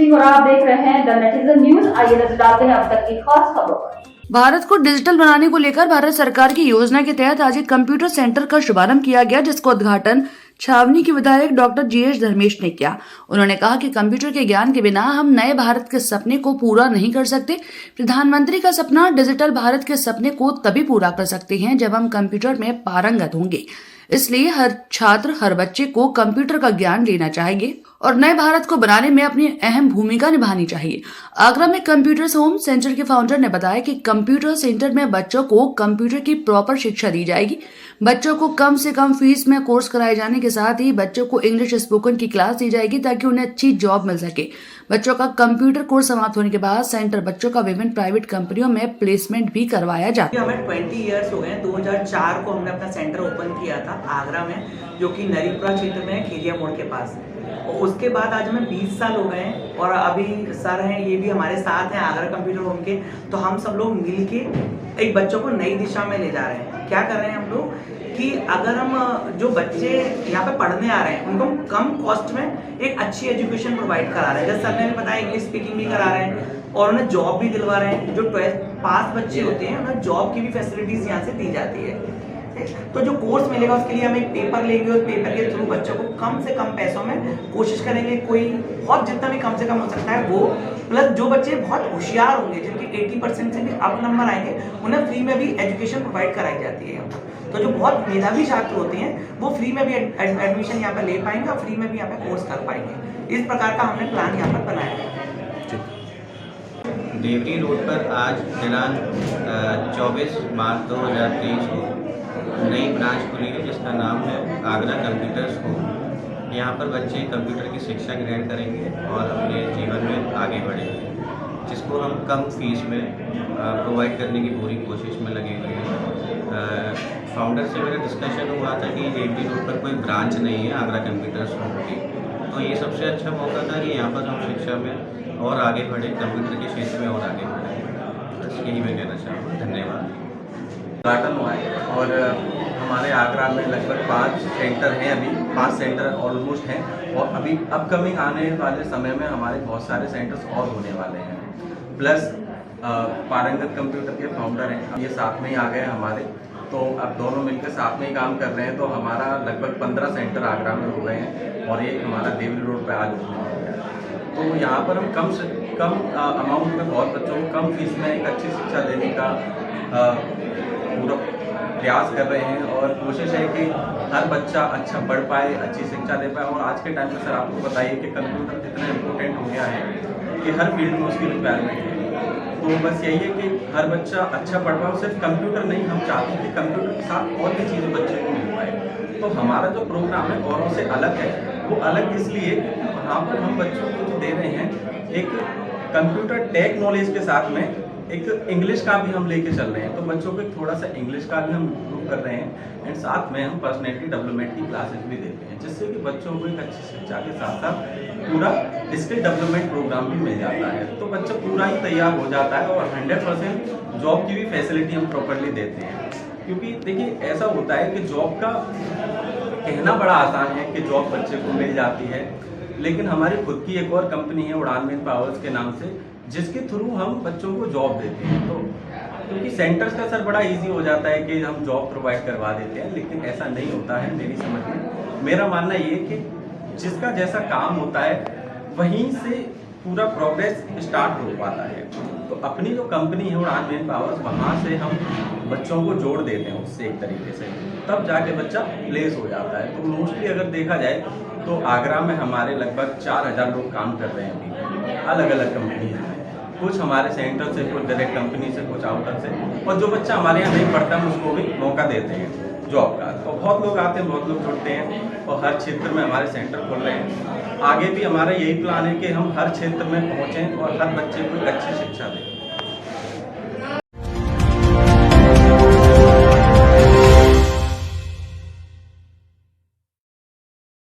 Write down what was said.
सिंह और आप देख रहे हैं द नेटिजन न्यूज। आइए नजर डालते हैं अब तक की खास खबरों पर। भारत को डिजिटल बनाने को लेकर भारत सरकार की योजना के तहत आज एक कंप्यूटर सेंटर का शुभारंभ किया गया, जिसका उद्घाटन छावनी के विधायक डॉक्टर जीएस धर्मेश ने किया। उन्होंने कहा कि कंप्यूटर के ज्ञान के बिना हम नए भारत के सपने को पूरा नहीं कर सकते। प्रधानमंत्री का सपना डिजिटल भारत के सपने को तभी पूरा कर सकते हैं जब हम कंप्यूटर में पारंगत होंगे। इसलिए हर छात्र, हर बच्चे को कंप्यूटर का ज्ञान लेना चाहिए और नए भारत को बनाने में अपनी अहम भूमिका निभानी चाहिए। आगरा में कंप्यूटर्स होम सेंटर के फाउंडर ने बताया कि कंप्यूटर सेंटर में बच्चों को कंप्यूटर की प्रॉपर शिक्षा दी जाएगी। बच्चों को कम से कम फीस में कोर्स कराए जाने के साथ ही बच्चों को इंग्लिश स्पोकन की क्लास दी जाएगी ताकि उन्हें अच्छी जॉब मिल सके। बच्चों का कंप्यूटर कोर्स समाप्त होने के बाद सेंटर बच्चों का विभिन्न प्राइवेट कंपनियों में प्लेसमेंट भी करवाया जाता है। हमें 20 ईयर्स हो गए। 2004 को हमने अपना सेंटर ओपन किया था आगरा में, जो कि नरीपुरा क्षेत्र में है, खेरिया मोड़ के पास। और उसके बाद आज हमें 20 साल हो गए हैं और अभी सर हैं, ये भी हमारे साथ हैं आगरा कंप्यूटर होम के। तो हम सब लोग मिल के एक बच्चों को नई दिशा में ले जा रहे हैं। क्या कर रहे हैं हम लोग कि अगर हम जो बच्चे यहाँ पे पढ़ने आ रहे हैं उनको हम कम कॉस्ट में एक अच्छी एजुकेशन प्रोवाइड करा रहे हैं। जैसे सर ने भी बताया, इंग्लिश स्पीकिंग भी करा रहे हैं और उन्हें जॉब भी दिलवा रहे हैं। जो 12th पास बच्चे होते हैं उन्हें जॉब की भी फैसिलिटीज यहाँ से दी जाती है। तो जो कोर्स मिलेगा उसके लिए हम एक पेपर लेंगे, उस पेपर के थ्रू बच्चों को कम से कम पैसों में कोशिश करेंगे, कोई बहुत जितना भी कम से कम हो सकता है वो। प्लस जो बच्चे बहुत होशियार होंगे, जिनके 80% से भी अप नंबर आएंगे, उन्हें फ्री में भी एजुकेशन प्रोवाइड कराई जाती है। तो जो बहुत मेधावी छात्र होते हैं वो फ्री में भी एडमिशन यहाँ पर ले पाएंगे और फ्री में भी यहाँ पे कोर्स कर पाएंगे। इस प्रकार का हमने प्लान यहाँ पर बनाया है। देवरी रोड पर आज दिनांक 24 मार्च 2023 को नई ब्रांच खुली है जिसका नाम है आगरा कंप्यूटर्स होम। यहाँ पर बच्चे कंप्यूटर की शिक्षा ग्रहण करेंगे और अपने जीवन में आगे बढ़ेंगे, जिसको हम कम फीस में प्रोवाइड करने की पूरी कोशिश में लगे हुए हैं। फाउंडर से मेरा डिस्कशन हुआ था कि देवरी रोड पर कोई ब्रांच नहीं है आगरा कंप्यूटर्स होम की, तो ये सबसे अच्छा मौका था कि यहाँ पर हम शिक्षा में और आगे बढ़े, कंप्यूटर के क्षेत्र में और आगे बढ़े। बस यही मैं कहना चाहूँगा। धन्यवाद। उद्घाटन हुआ है और हमारे आगरा में लगभग 5 सेंटर हैं, अभी 5 सेंटर ऑलमोस्ट हैं और अभी अपकमिंग आने वाले समय में हमारे बहुत सारे सेंटर्स और होने वाले हैं। प्लस पारंगत कंप्यूटर के फाउंडर हैं, ये साथ में ही आ गए हमारे, तो अब दोनों मिलकर साथ में ही काम कर रहे हैं। तो हमारा लगभग 15 सेंटर आगरा में हो गए हैं और एक हमारा देवरी रोड पर आज ओपन हो गया। तो यहाँ पर हम कम से कम अमाउंट में बहुत बच्चों को कम फीस में एक अच्छी शिक्षा देने का पूरा प्रयास कर रहे हैं और कोशिश है कि हर बच्चा अच्छा पढ़ पाए, अच्छी शिक्षा दे पाए। और आज के टाइम में सर आपको बताइए कि कंप्यूटर कितना इम्पोर्टेंट हो गया है कि हर फील्ड में उसकी रिक्वायरमेंट है। तो बस यही है कि हर बच्चा अच्छा पढ़ पाए। सिर्फ कंप्यूटर नहीं, हम चाहते हैं कि कंप्यूटर के साथ और भी चीज़ें बच्चे को मिल पाए। तो हमारा जो प्रोग्राम है औरों से अलग है। वो अलग इसलिए वहाँ पर हम बच्चों को जो दे रहे हैं एक कंप्यूटर टेक नॉलेज के साथ में एक इंग्लिश का भी हम लेके चल रहे हैं। तो बच्चों को थोड़ा सा इंग्लिश का भी हम इम्प्रूव कर रहे हैं एंड साथ में हम पर्सनैलिटी डेवलपमेंट की क्लासेस भी देते हैं, जिससे कि बच्चों को एक अच्छी शिक्षा के साथ साथ पूरा स्किल डेवलपमेंट प्रोग्राम भी मिल जाता है। तो बच्चा पूरा ही तैयार हो जाता है और 100% जॉब की भी फैसिलिटी हम प्रॉपरली देते हैं। क्योंकि देखिए ऐसा होता है कि जॉब का कहना बड़ा आसान है कि जॉब बच्चे को मिल जाती है, लेकिन हमारी खुद की एक और कंपनी है उड़ान मेन पावर्स के नाम से, जिसके थ्रू हम बच्चों को जॉब देते हैं। तो क्योंकि सेंटर्स का सर बड़ा इजी हो जाता है कि हम जॉब प्रोवाइड करवा देते हैं, लेकिन ऐसा नहीं होता है मेरी समझ में। मेरा मानना ये है कि जिसका जैसा काम होता है वहीं से पूरा प्रोग्रेस स्टार्ट हो पाता है। तो अपनी जो कंपनी है उड़ान मेन पावर्स, वहाँ से हम बच्चों को जोड़ देते हैं उससे एक तरीके से, तब जाके बच्चा प्लेस हो जाता है। तो मोस्टली अगर देखा जाए तो आगरा में हमारे लगभग 4000 लोग काम कर रहे हैं अभी, अलग अलग कंपनी में। कुछ हमारे सेंटर से, कुछ डायरेक्ट कंपनी से, कुछ आउटर से। और जो बच्चा हमारे यहाँ नहीं पढ़ता हम उसको भी मौका देते हैं जॉब का। तो बहुत लोग आते हैं, बहुत लोग जुड़ते हैं और हर क्षेत्र में हमारे सेंटर खोल रहे हैं। आगे भी हमारा यही प्लान है कि हम हर क्षेत्र में पहुँचें और हर बच्चे को एक अच्छी शिक्षा दें।